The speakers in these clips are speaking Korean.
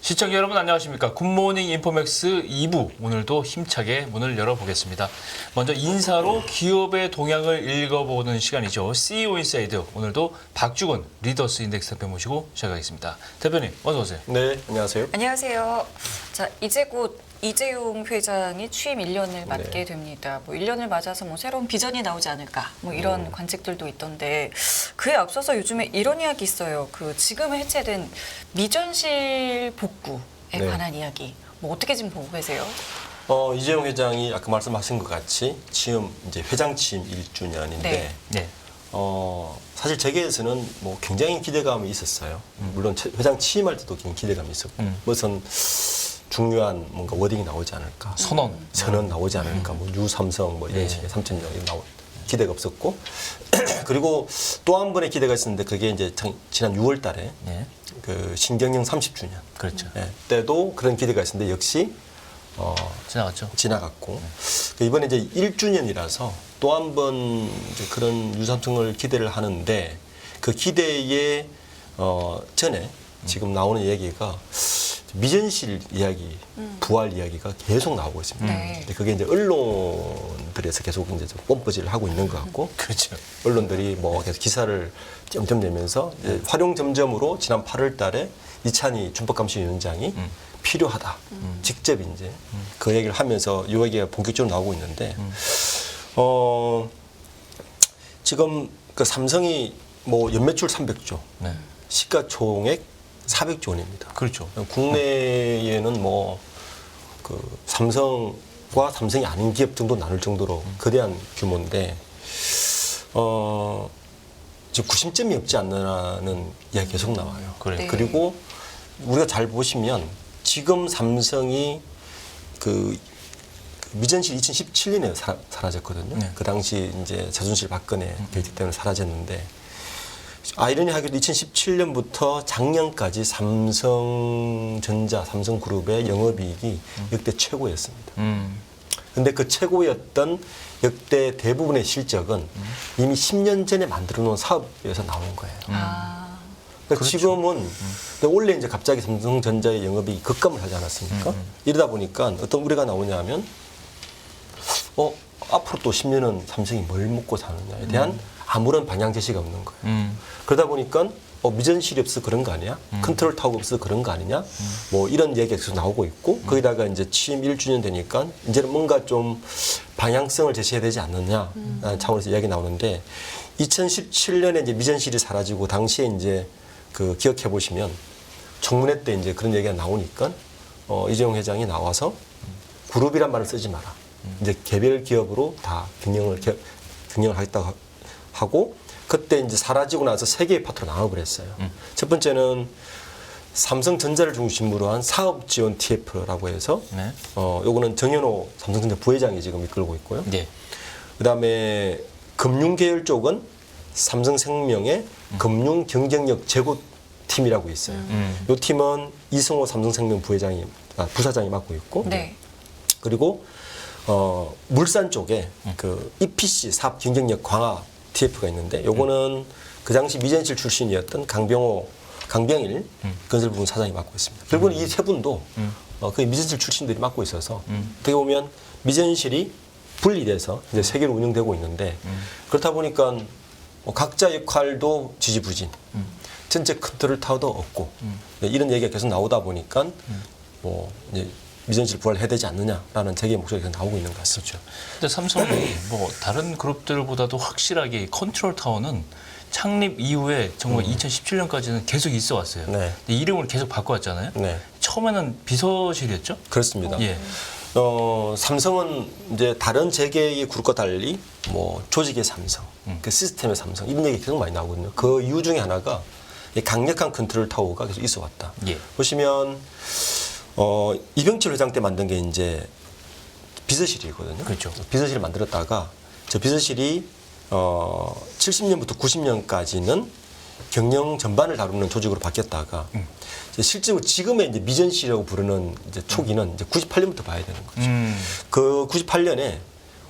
시청자 여러분 안녕하십니까. 굿모닝 인포맥스 2부 오늘도 힘차게 문을 열어보겠습니다. 먼저 인사로 기업의 동향을 읽어보는 시간이죠. CEO 인사이드 오늘도 박주근 리더스 인덱스 대표 모시고 시작하겠습니다. 대표님 어서 오세요. 네, 안녕하세요. 안녕하세요. 자, 이제 곧 이재용 회장이 취임 1년을 맞게 됩니다. 뭐 1년을 맞아서 뭐 새로운 비전이 나오지 않을까 뭐 이런 관측들도 있던데 그에 앞서서 요즘에 이런 이야기 있어요. 그 지금 해체된 미전실 복구에 네. 관한 이야기. 뭐 어떻게 지금 보고 계세요? 이재용 회장이 아까 말씀하신 것 같이 취임 이제 회장 취임 1주년인데 네. 사실 제게에서는 뭐 굉장히 기대감이 있었어요. 물론 회장 취임할 때도 기대감이 있었고 무슨 중요한 뭔가 워딩이 나오지 않을까, 선언 나오지 않을까, 뭐 유삼성 뭐 이런 식의 3,000명 나올 기대가 없었고 그리고 또 한 번의 기대가 있었는데 그게 이제 지난 6월달에 그 신경영 30주년 그렇죠. 때도 그런 기대가 있었는데 역시 지나갔고 이번에 이제 1주년이라서 또 한 번 그런 유삼성을 기대를 하는데 그 기대에 전에 지금 나오는 얘기가 미전실 이야기, 부활 이야기가 계속 나오고 있습니다. 근데 그게 이제 언론들에서 계속 이제 좀 뽐뿌질을 하고 있는 것 같고, 그렇죠. 언론들이 뭐 계속 기사를 점점 내면서 이제 활용점점으로 지난 8월달에 이찬희 준법감시위원장이 필요하다. 직접 이제 그 얘기를 하면서 이 얘기가 본격적으로 나오고 있는데, 지금 그 삼성이 뭐 연매출 300조, 시가총액 400조 원입니다. 그렇죠. 국내에는 뭐 그 삼성과 삼성이 아닌 기업 정도 나눌 정도로 거대한 규모인데 지금 구심점이 없지 않느라는 이야기 계속 나와요. 그래. 그리고 우리가 잘 보시면 지금 삼성이 그 미전실 2017년에 사라졌거든요. 그 당시 이제 최순실 박근혜 게이트 때문에 사라졌는데 아이러니하게도 2017년부터 작년까지 삼성전자, 삼성그룹의 영업이익이 역대 최고였습니다. 근데 그 최고였던 역대 대부분의 실적은 이미 10년 전에 만들어 놓은 사업에서 나온 거예요. 그러니까 그렇죠. 지금은 근데 원래 이제 갑자기 삼성전자의 영업이익이 급감을 하지 않았습니까? 이러다 보니까 어떤 우려가 나오냐면 앞으로 또 10년은 삼성이 뭘 먹고 사느냐에 대한 아무런 방향 제시가 없는 거예요. 그러다 보니까 미전실이 없어 그런 거 아니야? 컨트롤 타워가 없어 그런 거 아니냐? 뭐 이런 얘기가 계속 나오고 있고 거기다가 이제 취임 1주년 되니까 이제는 뭔가 좀 방향성을 제시해야 되지 않느냐 차원에서 이야기 나오는데 2017년에 이제 미전실이 사라지고 당시에 이제 그 기억해 보시면 청문회 때 이제 그런 얘기가 나오니까 이재용 회장이 나와서 그룹이란 말을 쓰지 마라. 이제 개별 기업으로 다 균형을 하겠다고 하고 그때 이제 사라지고 나서 세 개의 파트로 나눠버렸어요. 첫 번째는 삼성전자를 중심으로 한 사업 지원 TF라고 해서 요거는 정현호 삼성전자 부회장이 지금 이끌고 있고요. 그다음에 금융 계열 쪽은 삼성생명의 금융 경쟁력 제고 팀이라고 있어요. 요 팀은 이승호 삼성생명 부사장이 맡고 있고 그리고 물산 쪽에 그 EPC 사업 경쟁력 강화 TF가 있는데 요거는 그 당시 미전실 출신이었던 강병일 건설부문 사장이 맡고 있습니다. 결국은 이 세 분도 거의 미전실 출신들이 맡고 있어서 어떻게 보면 미전실이 분리돼서 이제 세계로 운영되고 있는데 그렇다 보니까 각자 역할도 지지부진, 전체 컨트롤 타워도 없고 이런 얘기가 계속 나오다 보니까 뭐 이제 미전실 부활해야 되지 않느냐라는 제기의 목소리가 나오고 있는 것 같습니다. 근데 삼성이 뭐 다른 그룹들보다도 확실하게 컨트롤 타워는 창립 이후에 정말 2017년까지는 계속 있어 왔어요. 근데 이름을 계속 바꿔왔잖아요. 처음에는 비서실이었죠? 그렇습니다. 삼성은 이제 다른 재계의 그룹과 달리 뭐 조직의 삼성, 그 시스템의 삼성 이런 얘기 계속 많이 나오거든요. 그 이유 중에 하나가 강력한 컨트롤 타워가 계속 있어 왔다. 보시면 이병철 회장 때 만든 게 이제 비서실이거든요. 그렇죠. 비서실을 만들었다가 저 비서실이 70년부터 90년까지는 경영 전반을 다루는 조직으로 바뀌었다가 실제로 지금의 이제 미전실이라고 부르는 이제 초기는 이제 98년부터 봐야 되는 거죠. 그 98년에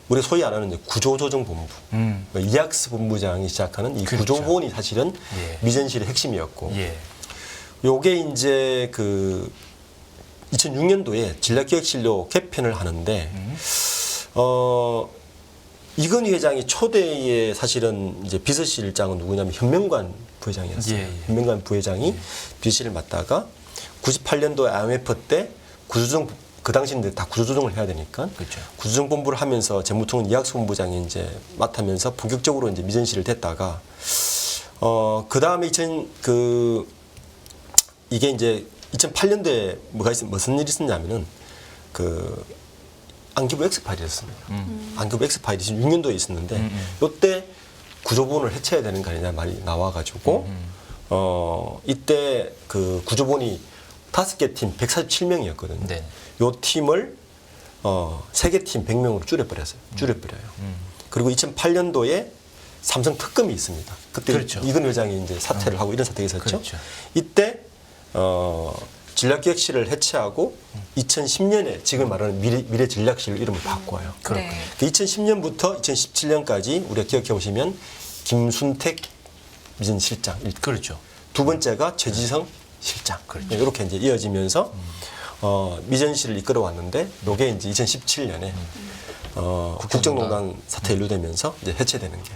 우리 소위 말하는 이제 구조조정본부, 이학스 본부장이 시작하는 이 구조본이 사실은 미전실의 핵심이었고, 요게 이제 그 2006년도에 전략기획실로 개편을 하는데 이건희 회장이 초대의 사실은 이제 비서실장은 누구냐면 현명관 부회장이었어요. 예, 예. 현명관 부회장이 비서실을 맡다가 98년도 IMF 때 구조조정 그 당시인데 다 구조조정을 해야 되니까 그렇죠. 구조조정 본부를 하면서 재무통은 이학수 본부장이 이제 맡으면서 본격적으로 이제 미전실을 됐다가 그 다음에 이게 이제 2008년도에 무슨 일이 있었냐면은 그 안기부 엑스파일이었습니다. 안기부 엑스파일이 6년도에 있었는데 이때 구조본을 해체해야 되는 거 아니냐 말이 나와가지고 이때 그 구조본이 5개 팀 147명이었거든요. 네. 요 팀을 3개 팀 100명으로 줄여버려요. 그리고 2008년도에 삼성 특검이 있습니다. 그때 그렇죠. 이건 회장이 이제 사퇴를 하고 이런 사태가 있었죠. 그렇죠. 이때 전략기획실을 해체하고 2010년에 지금 말하는 미래전략실 이름을 바꿔요. 네. 2010년부터 2017년까지 우리가 기억해 보시면 김순택 미전실장, 그렇죠. 두 번째가 최지성 실장. 이렇게 이제 이어지면서 미전실을 이끌어왔는데, 이게 이제 2017년에 국정농단 사태 연루되면서 이제 해체되는 게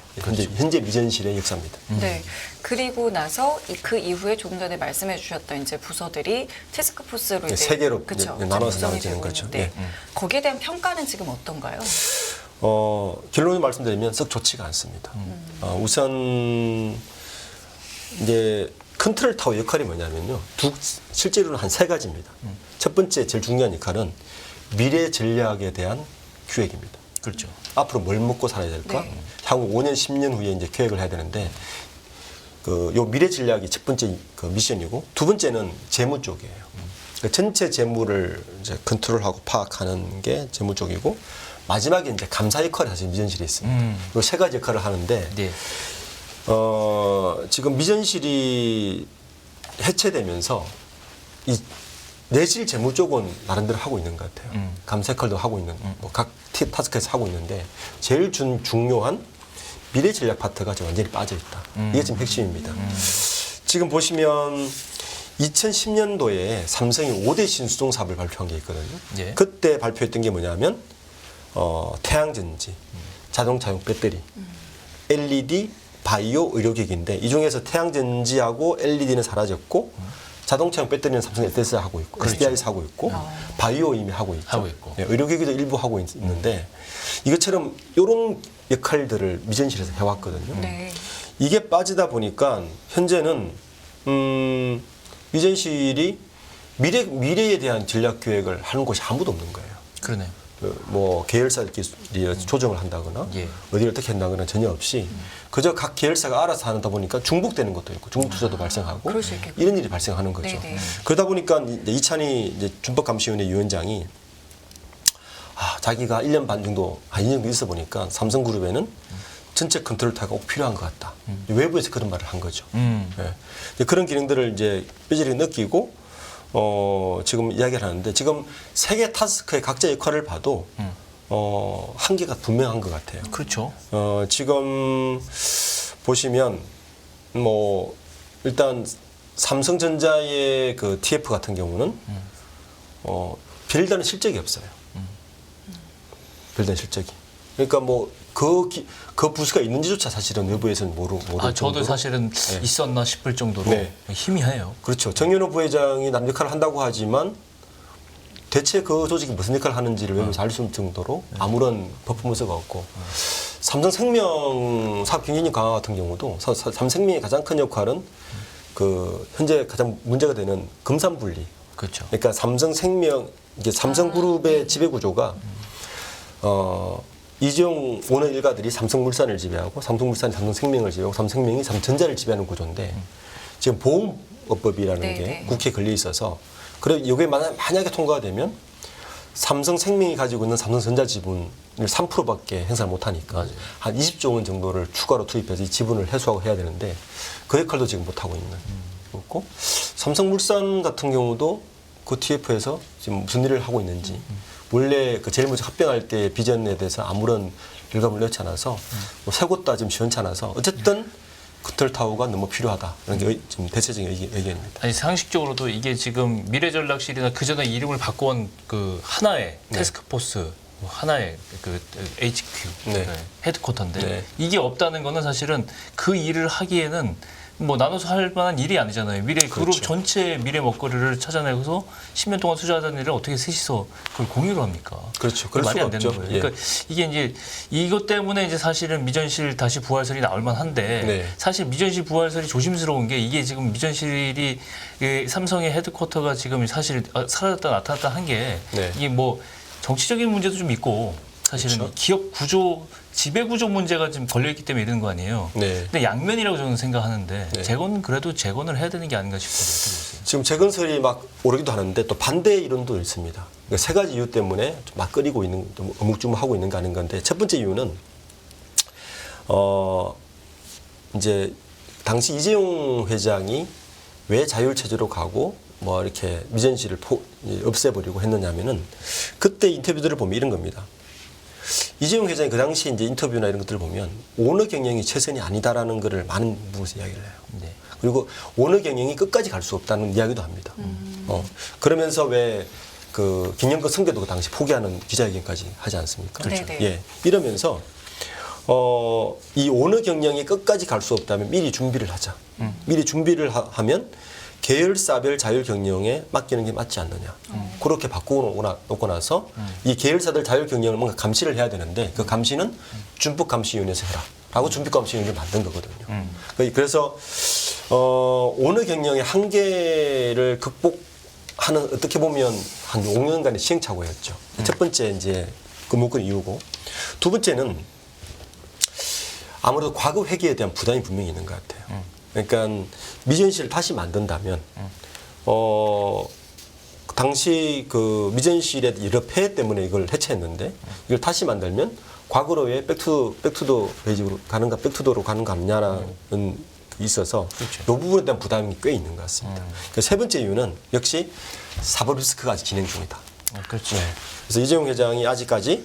현재 미전실의 역사입니다. 네. 그리고 나서 그 이후에 조금 전에 말씀해 주셨던 이제 부서들이 태스크포스로 이제 세 개로 그쵸, 이제 나눠서 구성이 나눠지는 되고 거죠. 있는데 거기에 대한 평가는 지금 어떤가요? 결론을 말씀드리면 썩 좋지가 않습니다. 우선 이제 컨트롤 타워 역할이 뭐냐면요. 실제로는 한 3가지입니다. 첫 번째 제일 중요한 역할은 미래 전략에 대한 기획입니다. 그렇죠. 앞으로 뭘 먹고 살아야 될까? 네. 향후 5년, 10년 후에 이제 계획을 해야 되는데, 요 미래 전략이 첫 번째 그 미션이고, 두 번째는 재무 쪽이에요. 그러니까 전체 재무를 이제 컨트롤하고 파악하는 게 재무 쪽이고, 마지막에 이제 감사 역할이 사실 미전실에 있습니다. 요 3가지 역할을 하는데, 네. 지금 미전실이 해체되면서 이 내실 재무 쪽은 나름대로 하고 있는 것 같아요. 감사 역할도 하고 있는, 각 타스크에서 하고 있는데, 제일 중요한 미래 전략 파트가 지금 완전히 빠져 있다. 이게 지금 핵심입니다. 지금 보시면 2010년도에 삼성이 5대 신수종 사업을 발표한 게 있거든요. 예. 그때 발표했던 게 뭐냐면 태양전지, 자동차용 배터리, LED, 바이오, 의료기기인데 이 중에서 태양전지하고 LED는 사라졌고 자동차용 배터리는 삼성 SDI에서 하고 있고, 그렇죠. SDI에서 하고 있고, 바이오 이미 하고 있죠. 하고 있고. 네, 의료기기도 일부 하고 있는데 이것처럼 이런 역할들을 미전실에서 해왔거든요. 네. 이게 빠지다 보니까 현재는 미전실이 미래에 대한 전략 계획을 하는 곳이 아무도 없는 거예요. 그러네요. 뭐 계열사들끼리 조정을 한다거나 예. 어디를 어떻게 한다거나 전혀 없이 그저 각 계열사가 알아서 하다 보니까 중복되는 것도 있고 중복 투자도 발생하고 그럴 수 있겠군요. 이런 일이 발생하는 거죠. 네네. 그러다 보니까 이제 이찬희 이제 준법감시위원회 위원장이 자기가 1년 반 정도, 2년 정도 있어 보니까 삼성그룹에는 전체 컨트롤 타워가 꼭 필요한 것 같다. 외부에서 그런 말을 한 거죠. 예. 그런 기능들을 이제 뼈저리게 느끼고 지금 이야기를 하는데 지금 세계 타스크의 각자 역할을 봐도 한계가 분명한 것 같아요. 그렇죠. 지금 보시면 뭐 일단 삼성전자의 그 TF 같은 경우는 별다른 실적이 없어요. 별다른 실적이. 그러니까 뭐 그 부수가 있는지조차 사실은 외부에서는 모르 저도 정도로. 사실은 네. 있었나 싶을 정도로 네. 희미해요. 그렇죠. 정현호 부회장이 남 역할을 한다고 하지만 대체 그 조직이 무슨 역할을 하는지를 외부에서 알 수 없을 정도로 아무런 퍼포먼스가 없고 삼성생명 사업 경쟁력 강화 같은 경우도 삼성생명의 가장 큰 역할은 그 현재 가장 문제가 되는 금산분리. 그렇죠. 그러니까 삼성생명 이게 삼성그룹의 지배 구조가 이재용 오너 일가들이 삼성물산을 지배하고 삼성물산이 삼성생명을 지배하고 삼성생명이 삼성전자를 지배하는 구조인데 지금 보험업법이라는 네, 게 네. 국회에 걸려 있어서 그래 이게 만약에 통과가 되면 삼성생명이 가지고 있는 삼성전자 지분을 3%밖에 행사를 못하니까 맞아요. 한 20조 원 정도를 추가로 투입해서 이 지분을 해소하고 해야 되는데 그 역할도 지금 못하고 있는 거고 삼성물산 같은 경우도 그 TF에서 지금 무슨 일을 하고 있는지 원래 그 제일 먼저 합병할 때 비전에 대해서 아무런 결과물을 넣지 않아서 뭐 세 곳 다 지금 시원치 않아서 어쨌든 컨트롤 타워가 너무 필요하다. 이런 게 지금 대체적인 의견입니다. 아니 상식적으로도 이게 지금 미래전략실이나 그 전에 이름을 바꿔온 그 하나의 네. 태스크포스 하나의 그 HQ 네. 헤드쿼터인데 네. 이게 없다는 거는 사실은 그 일을 하기에는 뭐 나눠서 할 만한 일이 아니잖아요. 미래 그룹 그렇죠. 전체의 미래 먹거리를 찾아내고서 10년 동안 투자하던 일을 어떻게 셋이서 그걸 공유를 합니까? 그렇죠. 그게 그럴 말이 수가 안 되는 없죠. 거예요. 예. 그러니까 이게 이제 이것 때문에 이제 사실은 미전실 다시 부활설이 나올 만한데 네. 사실 미전실 부활설이 조심스러운 게 이게 지금 미전실이 이 삼성의 헤드쿼터가 지금 사실 사라졌다 나타났다 한 게 네. 이게 뭐 정치적인 문제도 좀 있고 사실은 그렇죠. 기업 구조 지배 구조 문제가 지금 걸려 있기 때문에 이런 거 아니에요. 네. 근데 양면이라고 저는 생각하는데 네. 재건 그래도 재건을 해야 되는 게 아닌가 싶어요. 어떻게 보세요? 지금 재건설이 막 오르기도 하는데 또 반대 이론도 있습니다. 그러니까 세 가지 이유 때문에 좀 막 끓이고 있는, 좀 어묵주먹하고 있는 거 아닌 건데 첫 번째 이유는 이제 당시 이재용 회장이 왜 자율체제로 가고 뭐 이렇게 미전실을 없애버리고 했느냐면은 그때 인터뷰들을 보면 이런 겁니다. 이재용 회장이 그 당시 이제 인터뷰나 이런 것들을 보면 오너 경영이 최선이 아니다라는 것을 많은 부분에서 이야기를 해요. 네. 그리고 오너 경영이 끝까지 갈 수 없다는 이야기도 합니다. 그러면서 왜 그 김영건 선교도 그 당시 포기하는 기자회견까지 하지 않습니까? 그렇죠. 네네. 예. 이러면서 이 오너 경영이 끝까지 갈 수 없다면 미리 준비를 하자. 미리 준비를 하면 계열사별 자율 경영에 맡기는 게 맞지 않느냐. 그렇게 바꾸고 나서 이 계열사들 자율 경영을 뭔가 감시를 해야 되는데 그 감시는 준법감시위원회에서 해라. 라고 준법감시위원회를 만든 거거든요. 그래서 오너 경영의 한계를 극복하는 어떻게 보면 한 5년간의 시행착오였죠. 첫 번째 이제 그 묶은 이유고 두 번째는 아무래도 과거 회계에 대한 부담이 분명히 있는 것 같아요. 그러니까 미전실을 다시 만든다면 당시 그 미전실의 여러 폐해 때문에 이걸 해체했는데 이걸 다시 만들면 과거로의 백투더 베이직으로 가는가 백투더로 가는가 하느냐라는 있어서 그렇죠. 이 부분에 대한 부담이 꽤 있는 것 같습니다. 그 세 번째 이유는 역시 사법 리스크가 아직 진행 중이다. 그렇죠. 그래서 이재용 회장이 아직까지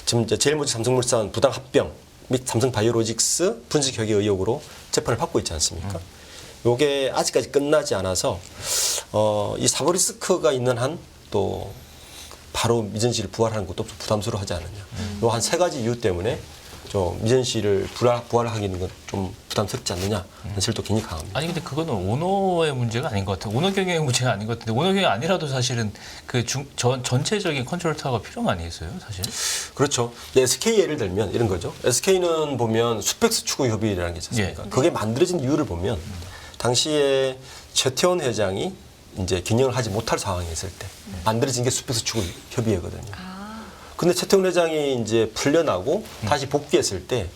지금 이제 제일모직 삼성물산 부당 합병 및 삼성바이오로직스 분식 협의 의혹으로 재판을 받고 있지 않습니까? 요게 아직까지 끝나지 않아서 이 사법 리스크가 있는 한 또 바로 미전실을 부활하는 것도 좀 부담스러워하지 않느냐. 요 한 세 가지 이유 때문에 좀 미전실을 부활하기는 건 좀 부담스럽지 않느냐. 사실도 굉장히 강합니다. 아니 근데 그거는 오너의 문제가 아닌 것 같아요. 오너 경영의 문제가 아닌 것 같은데 오너 경영이 아니라도 사실은 그 전체적인 컨트롤 타워가 필요한 거 아니겠어요, 사실? 그렇죠. SK 예를 들면 이런 거죠. SK는 보면 수펙스 추구 협의라는 게 있지 않습니까? 예. 그게 만들어진 이유를 보면 당시에 최태원 회장이 이제 경영을 하지 못할 상황이 있을 때 만들어진 게 수펙스 추구 협의회거든요. 근데 최태원 회장이 이제 풀려나고 다시 복귀했을 때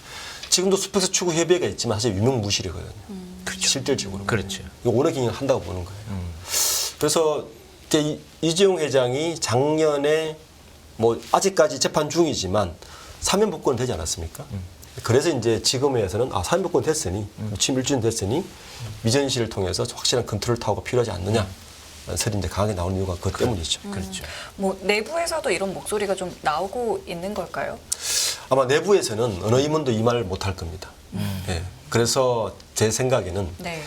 지금도 수펙스 추구 협의회가 있지만 사실 유명무실이거든요. 실질적으로. 그렇죠. 이거 오너 경영을 한다고 보는 거예요. 그래서 이제 이재용 회장이 작년에 뭐 아직까지 재판 중이지만 사면 복권은 되지 않았습니까? 그래서 이제 지금에서는 사면 복권 됐으니 취임 1주년 됐으니 미전실을 통해서 확실한 컨트롤 타워가 필요하지 않느냐. 설이 이제 강하게 나오는 이유가 그것 때문이죠. 그렇죠. 뭐 내부에서도 이런 목소리가 좀 나오고 있는 걸까요? 아마 내부에서는 어느 임원도 이 말을 못할 겁니다. 예. 그래서 제 생각에는 네.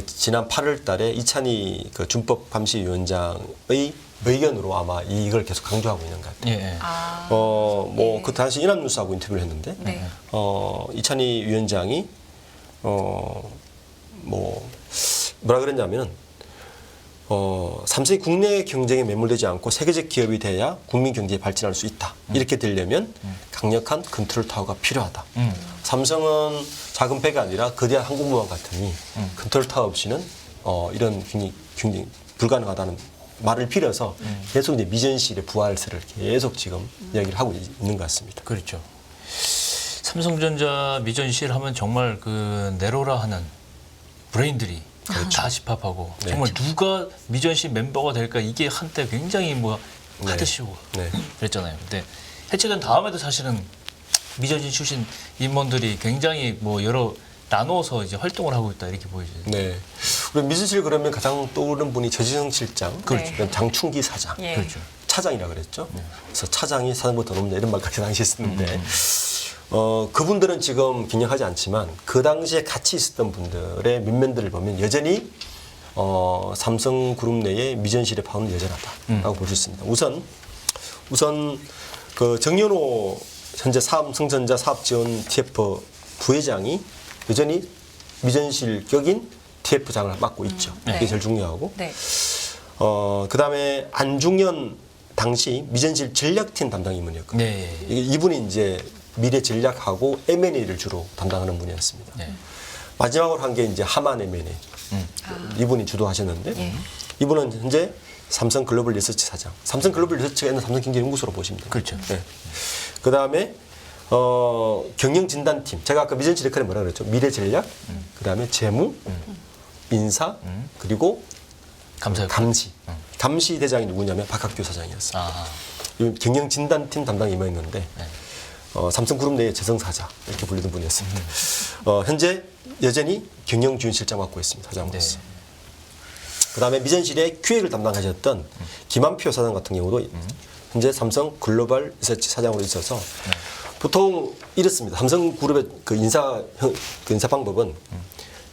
지난 8월 달에 이찬희 그 준법감시위원장의 의견으로 아마 이걸 계속 강조하고 있는 것 같아요. 예. 뭐 그 당시 이난뉴스하고 인터뷰를 했는데 네. 이찬희 위원장이 뭐라 그랬냐면은 삼성이 국내 경쟁에 매몰되지 않고 세계적 기업이 돼야 국민 경제에 발전할 수 있다. 이렇게 되려면 강력한 컨트롤 타워가 필요하다. 삼성은 작은 배가 아니라 거대한 항공모함 같으니 컨트롤 타워 없이는 이런 굉장히 불가능하다는 말을 빌어서 계속 이제 미전실의 부활설을 계속 지금 이야기를 하고 있는 것 같습니다. 그렇죠. 삼성전자 미전실 하면 정말 그 내로라 하는 브레인들이 다 집합하고 네. 정말 누가 미전실 멤버가 될까 이게 한때 굉장히 뭐 네. 하드쇼 네. 그랬잖아요. 근데 해체된 다음에도 사실은 미전실 출신 임원들이 굉장히 뭐 여러 나눠서 이제 활동을 하고 있다 이렇게 보이죠. 네. 우리 미전실 그러면 가장 떠오르는 분이 최지성 실장, 그렇죠. 그다음 장충기 사장, 예. 그렇죠. 차장이라 그랬죠. 그래서 차장이 사장보다 높냐 이런 말까지 당시 했었는데 그분들은 지금 경영하지 않지만 그 당시에 같이 있었던 분들의 면면들을 보면 여전히 삼성그룹 내에 미전실의 파워는 여전하다라고 볼 수 있습니다. 우선 그 정연호 현재 삼성전자 사업지원 TF 부회장이 여전히 미전실격인 TF장을 맡고 있죠. 이게 네. 제일 중요하고. 네. 그다음에 안중현 당시 미전실 전략팀 담당 임원이었거든요. 네. 이분이 이제 미래 전략하고 M&A를 주로 담당하는 분이었습니다. 네. 마지막으로 한 게 이제 하만 M&A. 이분이 주도하셨는데 예. 이분은 현재 삼성 글로벌 리서치 사장. 삼성 글로벌 리서치가 있는 삼성경제연구소로 보시면 됩니다. 그렇죠. 네. 그다음에 경영 진단팀. 제가 아까 미전실 역할이 뭐라 그랬죠? 미래 전략, 그다음에 재무, 인사, 그리고 감사합니다. 감시. 감시 대장이 누구냐면 박학규 사장이었어요. 아, 이 경영 진단팀 담당 임원이었는데 네. 삼성그룹 내의 재성사자 이렇게 불리던 분이었습니다. 현재 여전히 경영지원실장 맡고 있습니다. 사장으로서. 네. 그다음에 미전실의 QA를 담당하셨던 김한표 사장 같은 경우도 현재 삼성 글로벌 리서치 사장으로 있어서 보통 이렇습니다. 삼성그룹의 그 인사 방법은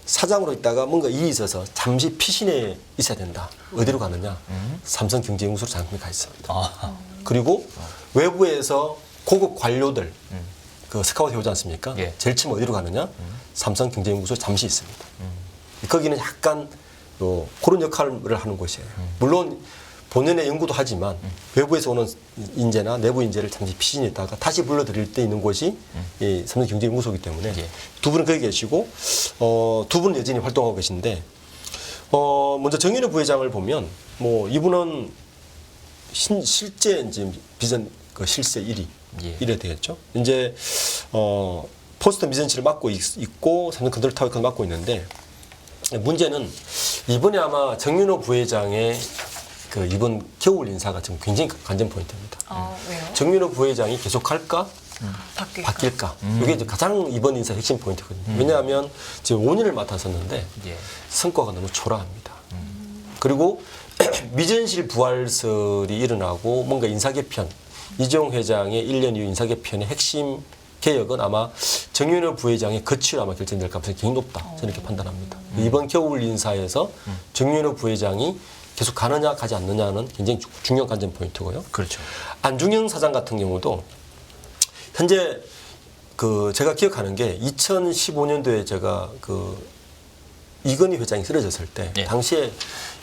사장으로 있다가 뭔가 일이 있어서 잠시 피신에 있어야 된다. 어디로 가느냐? 삼성경제연구소로 잠깐 가 있습니다. 아, 그리고 외부에서 고급 관료들 그 스카우트 해오지 않습니까? 예. 제일 처음 어디로 가느냐? 삼성경제연구소 잠시 있습니다. 거기는 약간 그런 역할을 하는 곳이에요. 물론 본연의 연구도 하지만 외부에서 오는 인재나 내부 인재를 잠시 피신에 있다가 다시 불러들일 때 있는 곳이 이 삼성경제연구소이기 때문에 예. 두 분은 거기 계시고 두 분은 여전히 활동하고 계신데 먼저 정윤호 부회장을 보면 뭐 이분은 실제 이제 비전 그 실세 1위 예. 이래 되겠죠. 이제 포스터 미전실을 맡고 있고 삼성 컨트롤 타워를 맡고 있는데 문제는 이번에 아마 정윤호 부회장의 그 이번 겨울 인사가 지금 굉장히 관전 포인트입니다. 왜요? 정윤호 부회장이 계속할까? 바뀔까? 이게 이제 가장 이번 인사 핵심 포인트거든요. 왜냐하면 지금 5년을 맡았었는데 예. 성과가 너무 초라합니다. 그리고 미전실 부활설이 일어나고 뭔가 인사 개편, 이재용 회장의 1년 이후 인사 개편의 핵심 개혁은 아마 정윤호 부회장의 거취로 아마 결정될 가능성이 굉장히 높다. 저는 이렇게 판단합니다. 이번 겨울 인사에서 정윤호 부회장이 계속 가느냐 가지 않느냐는 굉장히 중요한 관전 포인트고요. 그렇죠. 안중영 사장 같은 경우도 현재 그 제가 기억하는 게 2015년도에 제가 그 이건희 회장이 쓰러졌을 때 예. 당시에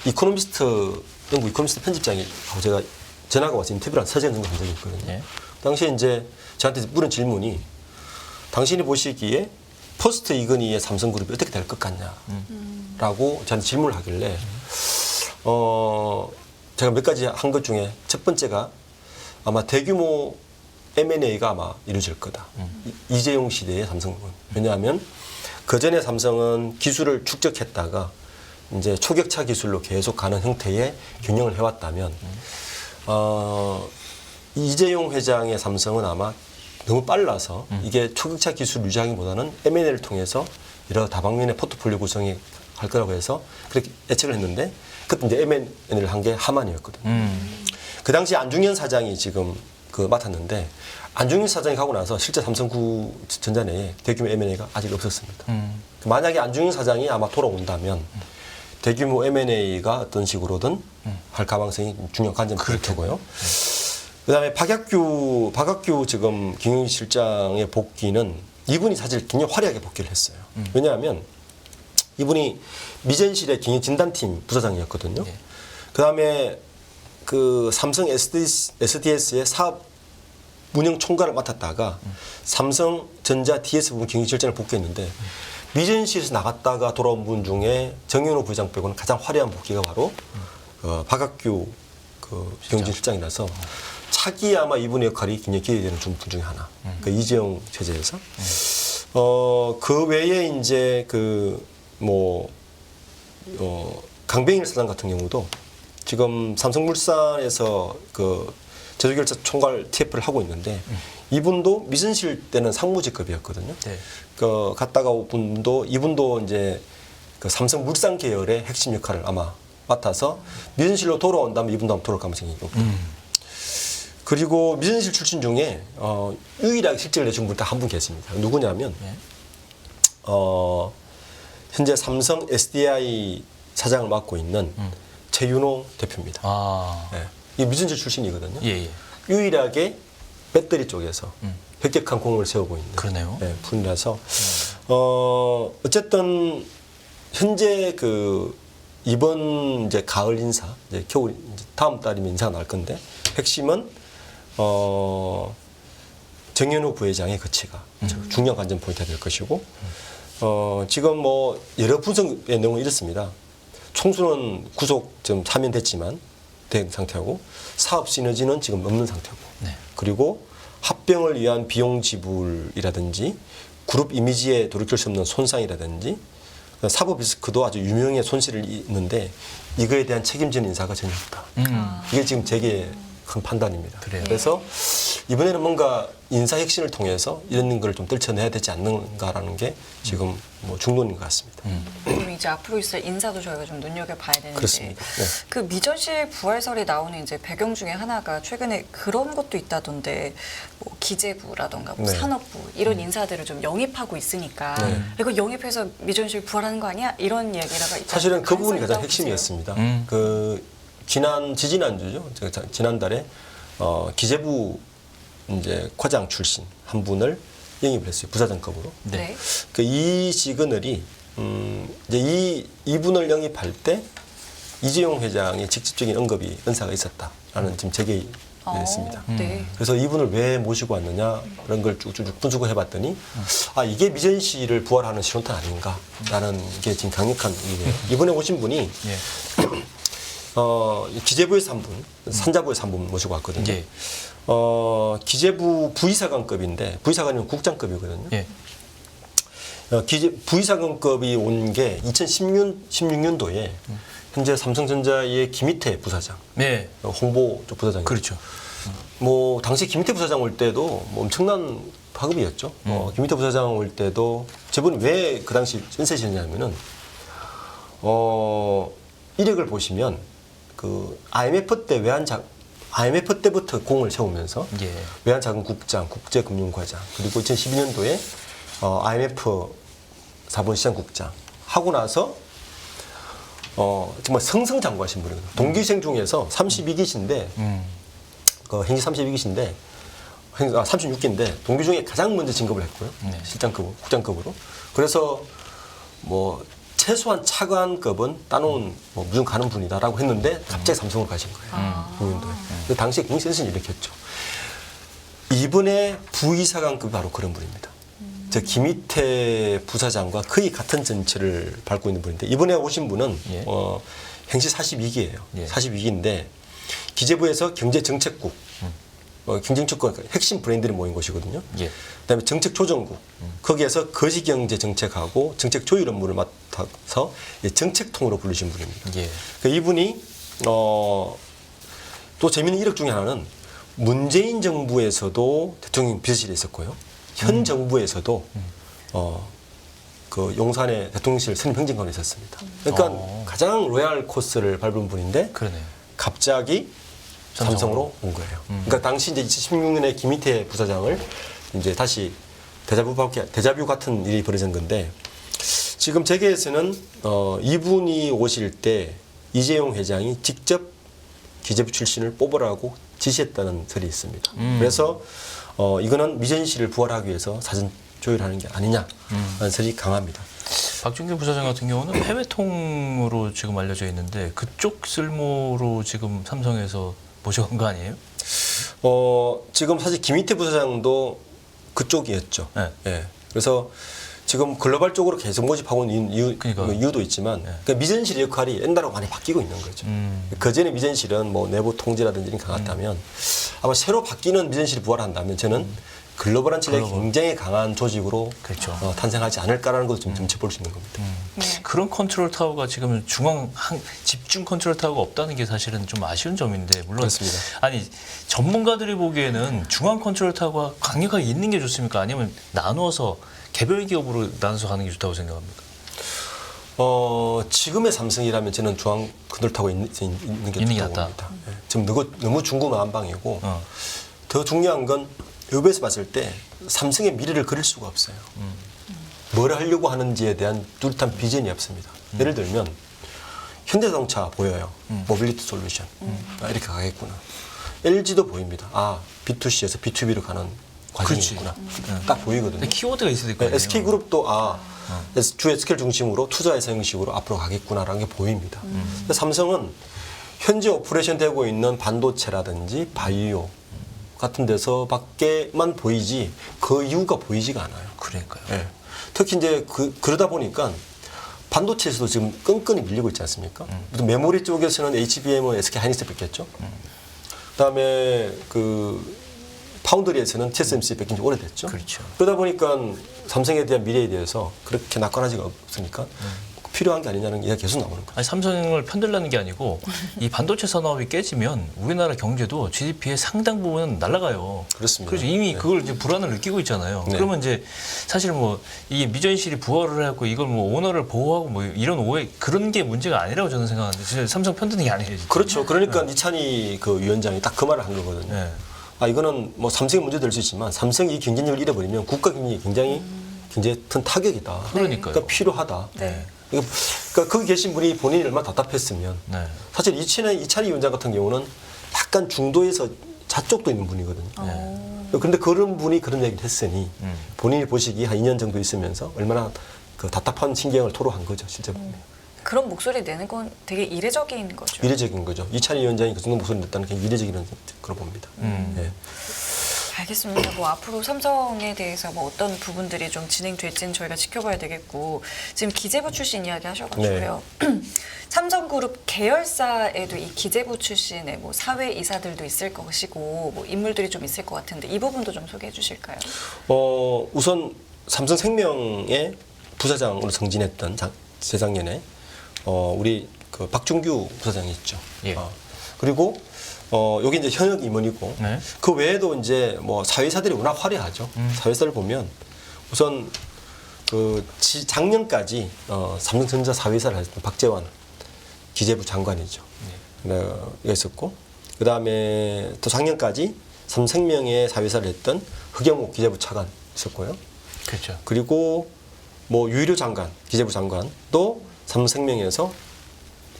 영국 이코노미스트 편집장이 하고 제가 전화가 와서 인터뷰를 한 서재 정도 한 적이 있거든요. 예. 당시에 이제 저한테 물은 질문이 당신이 보시기에 포스트 이건희의 삼성그룹이 어떻게 될 것 같냐라고 저한테 질문을 하길래 제가 몇 가지 한 것 중에 첫 번째가 아마 대규모 M&A가 아마 이루어질 거다. 이재용 시대의 삼성은. 왜냐하면 그 전에 삼성은 기술을 축적했다가 이제 초격차 기술로 계속 가는 형태의 경영을 해왔다면 이재용 회장의 삼성은 아마 너무 빨라서 이게 초격차 기술 유지하기보다는 M&A를 통해서 여러 다방면의 포트폴리오 구성이 할 거라고 해서 그렇게 예측을 했는데 그때 이제 M&A를 한 게 하만이었거든요. 그 당시 안중현 사장이 지금 그 맡았는데 안중현 사장이 가고 나서 실제 삼성전자 내에 대규모 M&A가 아직 없었습니다. 만약에 안중현 사장이 아마 돌아온다면 대규모 M&A가 어떤 식으로든 할 가능성이 중요한 관전 포인트고요. 그다음에 박학규 지금 경영실장의 복귀는 이분이 사실 굉장히 화려하게 복귀를 했어요. 왜냐하면 이분이 미전실의 경영진단팀 부사장이었거든요. 네. 그다음에 그 삼성 SDS의 사업 운영 총괄을 맡았다가 삼성전자 DS 부분 경영실장을 복귀했는데 미전실에서 나갔다가 돌아온 분 중에 정윤호 부회장 빼고는 가장 화려한 복귀가 바로 박학규 그 경영실장이라서 차기 아마 이분의 역할이 굉장히 기대되는 분 중에 하나. 그 이재용 체제에서. 그 외에 이제 강병일 사장 같은 경우도 지금 삼성물산에서 그 제조결사 총괄 TF를 하고 있는데 이분도 미전실 때는 상무직급이었거든요. 네. 그 갔다가 온 분도 이분도 이제 그 삼성물산 계열의 핵심 역할을 아마 맡아서 미전실로 돌아온다면 이분도 아마 돌아올 가능성이 높다. 그리고 미전실 출신 중에 유일하게 실직을 내준 분 딱 한 분 계십니다. 누구냐면 예. 현재 삼성 SDI 사장을 맡고 있는 최윤호 대표입니다. 아, 예. 이 미전실 출신이거든요. 예, 예. 유일하게 배터리 쪽에서 획격한 공을 세우고 있는 그러네요. 분이라서 어쨌든 현재 그 이번 이제 가을 인사, 이제 겨울 이제 다음 달이면 인사가 날 건데 핵심은 정현우 부회장의 거치가 중요한 관전 포인트가 될 것이고 지금 뭐 여러 분석의 내용은 이렇습니다. 총수는 구속 좀 사면됐지만 된 상태고 사업 시너지는 지금 없는 상태고 네. 그리고 합병을 위한 비용 지불이라든지 그룹 이미지에 돌이킬 수 없는 손상이라든지 사법 리스크도 아주 유명의 손실을 입는데 이거에 대한 책임지는 인사가 전혀 없다. 이게 지금 제게 큰 판단입니다. 그래요. 그래서 이번에는 뭔가 인사 혁신을 통해서 이런 걸 좀 떨쳐내야 되지 않는가라는 게 지금 뭐 중론인 것 같습니다. 그럼 이제 앞으로 있을 인사도 저희가 좀 눈여겨봐야 되는데 그렇습니다. 네. 그 미전실 부활설이 나오는 이제 배경 중에 하나가 최근에 그런 것도 있다던데 뭐 기재부라던가 뭐 네. 산업부 이런 인사들을 좀 영입하고 있으니까 네. 이거 영입해서 미전실 부활하는 거 아니야? 이런 얘기가 사실은 그 부분이 가장 가능성이 있다고 보세요? 핵심이었습니다. 그 지난주죠. 지난달에 기재부 이제 과장 출신 한 분을 영입을 했어요. 부사장급으로. 네. 그 이 시그널이 이제 이분을 영입할 때 이재용 회장의 직접적인 언급이 은사가 있었다라는 지금 제기였습니다. 네. 그래서 이분을 왜 모시고 왔느냐 그런 걸 쭉쭉 분석을 해봤더니 아 이게 미전시를 부활하는 신호탄 아닌가라는 게 지금 강력한 이유예요. 이번에 오신 분이 예. 기재부에서 한 분, 산자부에서 한 분 모시고 왔거든요. 예. 기재부 부의사관급인데 부의사관이면 국장급이거든요. 예. 부의사관급이 온 게 2016년도에 현재 삼성전자의 김희태 부사장, 네. 홍보 쪽 부사장이죠. 그렇죠. 뭐 당시 김희태 부사장 올 때도 뭐 엄청난 파급이었죠. 김희태 부사장 올 때도 저분이 왜 그 당시 은세시였냐면은 이력을 보시면 그 IMF 때부터 공을 세우면서 예. 외환자금국장, 국제금융과장 그리고 2012년도에 IMF 자본시장국장 하고 나서 정말 승승장구하신 분이거든요. 동기생 중에서 32기신데 그 행시 32기신데 36기인데 동기 중에 가장 먼저 진급을 했고요. 네. 실장급, 국장급으로. 그래서 뭐 최소한 차관급은 따놓은 뭐 무슨 가는 분이다라고 했는데 갑자기 삼성을 가신 거예요. 6년도에. 그 당시에 굉장히 센스를 일으켰죠. 이번에 부의사관급이 바로 그런 분입니다. 저 김희태 부사장과 거의 같은 전체를 밟고 있는 분인데 이번에 오신 분은 예. 행시 42기예요. 예. 42기인데 기재부에서 경제정책국, 경제정책국 핵심 브랜드를 모인 곳이거든요. 예. 그다음에 정책조정국 거기에서 거시경제정책하고 정책 조율 업무를 맡아서 정책통으로 불리신 분입니다. 예. 그러니까 이분이 또 재미있는 이력 중에 하나는 문재인 정부에서도 대통령 비서실에 있었고요. 현 정부에서도 그 용산에 대통령실 선임 행정관에 있었습니다. 그러니까 가장 로얄 코스를 밟은 분인데 그러네요. 갑자기 삼성으로 온 거예요. 그러니까 당시 이제 2016년에 김희태 부사장을 이제 다시 데자뷰 같은 일이 벌어진 건데 지금 재계에서는 이분이 오실 때 이재용 회장이 직접 기재부 출신을 뽑으라고 지시했다는 설이 있습니다. 그래서 이거는 미전시를 부활하기 위해서 사전 조율하는 게 아니냐라는 설이 강합니다. 박준길 부사장 같은 경우는 해외통으로 지금 알려져 있는데 그쪽 쓸모로 지금 삼성에서 모셔간 거 아니에요? 지금 사실 김희태 부사장도 그쪽이었죠. 네. 예. 그래서 지금 글로벌 쪽으로 계속 모집하고 있는 이유도 있지만 그러니까 미전실 역할이 옛날하고 많이 바뀌고 있는 거죠. 그전에 미전실은 뭐 내부 통제라든지 이런 게 강했다면 아마 새로 바뀌는 미전실이 부활한다면 저는 글로벌한 전략이 굉장히 강한 조직으로 그렇죠. 탄생하지 않을까라는 것도 좀 점쳐볼 수 있는 겁니다. 그런 컨트롤 타워가 지금 집중 컨트롤 타워가 없다는 게 사실은 좀 아쉬운 점인데 물론 그렇습니다. 아니 전문가들이 보기에는 중앙 컨트롤 타워가 강력하게 있는 게 좋습니까? 아니면 나누어서 개별 기업으로 나눠서 가는 게 좋다고 생각합니까? 지금의 삼성이라면 저는 중앙 그늘 타고 있는 게 있는 게 좋다고 낫다. 봅니다. 예. 지금 너무 중구난방이고 어. 더 중요한 건 외부에서 봤을 때 삼성의 미래를 그릴 수가 없어요. 뭘 하려고 하는지에 대한 뚜렷한 비전이 없습니다. 예를 들면 현대자동차 보여요. 모빌리티 솔루션. 이렇게 가겠구나. LG도 보입니다. B2C에서 B2B로 가는 과정이 그렇지. 있구나. 딱 보이거든요. 근데 키워드가 있어야 될 거예요. SK그룹도 주 SK를 중심으로 투자해서 형식으로 앞으로 가겠구나라는 게 보입니다. 근데 삼성은 현재 오퍼레이션 되고 있는 반도체라든지 바이오 같은 데서밖에만 보이지 그 이유가 보이지가 않아요. 그러니까요. 예. 특히 이제 그러다 보니까 반도체에서도 지금 끈끈이 밀리고 있지 않습니까? 메모리 쪽에서는 HBM은 SK 하이닉스 뺏겼죠. 그다음에 파운드리에서는 TSMC 뺏긴 지 오래됐죠. 그렇죠. 그러다 보니까 삼성에 대한 미래에 대해서 그렇게 낙관하지가 없으니까 필요한 게 아니냐는 이야기가 계속 나오는 거죠. 아니, 삼성을 편들라는 게 아니고 이 반도체 산업이 깨지면 우리나라 경제도 GDP의 상당 부분은 날아가요. 그렇습니다. 그래서 이미 그걸 이제 불안을 느끼고 있잖아요. 네. 그러면 이제 사실 뭐 이게 미전실이 부활을 하고 이걸 뭐 오너를 보호하고 뭐 이런 오해 그런 게 문제가 아니라고 저는 생각하는데 진짜 삼성 편드는 게 아니에요. 진짜. 그렇죠. 그러니까 이찬희 위원장이 딱 그 말을 한 거거든요. 네. 이거는 뭐 삼성의 문제 될 수 있지만 삼성이 이 경쟁력을 잃어버리면 국가 경쟁이 굉장히 큰 타격이다. 그러니까요. 그러니까 필요하다. 네. 그러니까 거기 계신 분이 본인이 얼마나 답답했으면 네. 사실 이찬희 위원장 같은 경우는 약간 중도에서 좌쪽도 있는 분이거든요. 그런데 그런 분이 그런 얘기를 했으니 본인이 보시기 한 2년 정도 있으면서 얼마나 그 답답한 신경을 토로한 거죠, 실제 보면. 그런 목소리 내는 건 되게 이례적인 거죠. 이례적인 거죠. 이찬희 위원장이 그 정도 목소리 냈다는 게 이례적이라는 그런 봅니다. 예. 알겠습니다. 뭐 앞으로 삼성에 대해서 뭐 어떤 부분들이 좀 진행될지는 저희가 지켜봐야 되겠고 지금 기재부 출신 이야기 하셔가지고요. 삼성그룹 계열사에도 이 기재부 출신의 뭐 사회 이사들도 있을 것이고 뭐 인물들이 좀 있을 것 같은데 이 부분도 좀 소개해 주실까요? 우선 삼성생명의 부사장으로 승진했던 재작년에 우리 그 박준규 부사장이 있죠. 예. 그리고 여기 이제 현역 임원이고 네. 그 외에도 이제 뭐 사회사들이 워낙 화려하죠. 사회사를 보면 우선 작년까지 삼성전자 사회사를 했던 박재환 기재부 장관이죠. 네. 있었고 그 다음에 또 작년까지 삼성생명의 사회사를 했던 허경호 기재부 차관 있었고요. 그렇죠. 그리고 뭐 유일효 장관 기재부 장관도 삼성생명에서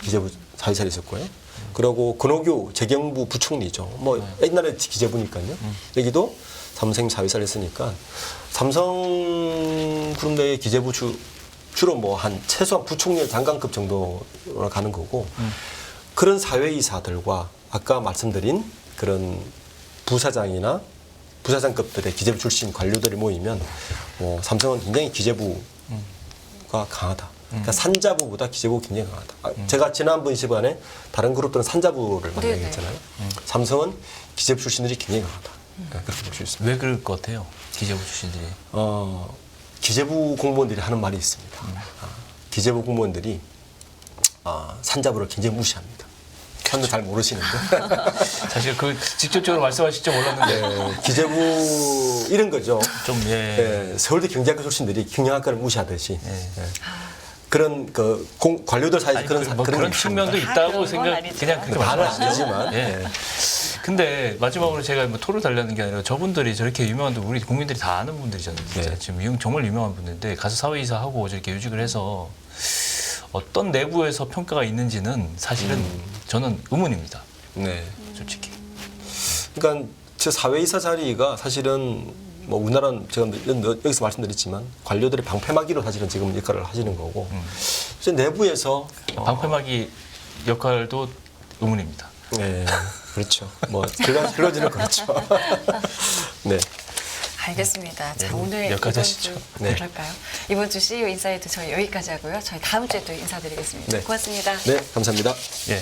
기재부 사회사를 있었고요. 그리고 근호규 재경부 부총리죠. 뭐 옛날에 기재부니까요. 여기도 삼성 사회사를 했으니까 삼성그룹 내의 기재부 주로 뭐 한 최소한 부총리 장관급 정도로 가는 거고 그런 사회이사들과 아까 말씀드린 그런 부사장이나 부사장급들의 기재부 출신 관료들이 모이면 삼성은 굉장히 기재부가 강하다. 그러니까 산자부보다 기재부가 굉장히 강하다. 제가 지난번 시간에 다른 그룹들은 산자부를 많이 네네. 얘기했잖아요. 삼성은 기재부 출신들이 굉장히 강하다. 그렇게 볼 수 있습니다. 왜 그럴 것 같아요? 기재부 출신들이. 기재부 공무원들이 하는 말이 있습니다. 기재부 공무원들이 산자부를 굉장히 무시합니다. 저는 잘 모르시는데. 사실 그 직접적으로 말씀하실 줄 몰랐는데 기재부 이런 거죠. 좀 예. 서울대 경제학과 출신들이 경영학과를 무시하듯이 예. 그런 관료들 사이에서 아니, 그런 그런 측면도 있다고 그런 생각 건 아니지만. 그냥 그렇게 다는 말씀하시죠. 아니지만 예. 근데 마지막으로 제가 뭐 토를 달라는 게 아니라 저분들이 저렇게 유명한데 우리 국민들이 다 아는 분들이잖아요. 진짜. 네. 지금 정말 유명한 분인데 가서 사회이사 하고 저렇게 요직을 해서 어떤 내부에서 평가가 있는지는 사실은 저는 의문입니다. 네. 솔직히. 그러니까 저 사회이사 자리가 사실은 뭐 우리나라는 제가 여기서 말씀드렸지만 관료들의 방패막이로 사실은 지금 역할을 하시는 거고 이제 내부에서 방패막이 역할도 의문입니다. 네 그렇죠. 뭐 그러지는 그렇죠. 네. 알겠습니다. 자, 오늘 여기까지 이번 하시죠. 주 네. 그럴까요? 이번 주 CEO 인사이트 저희 여기까지 하고요. 저희 다음 주에 또 인사드리겠습니다. 네. 고맙습니다. 네 감사합니다. 예.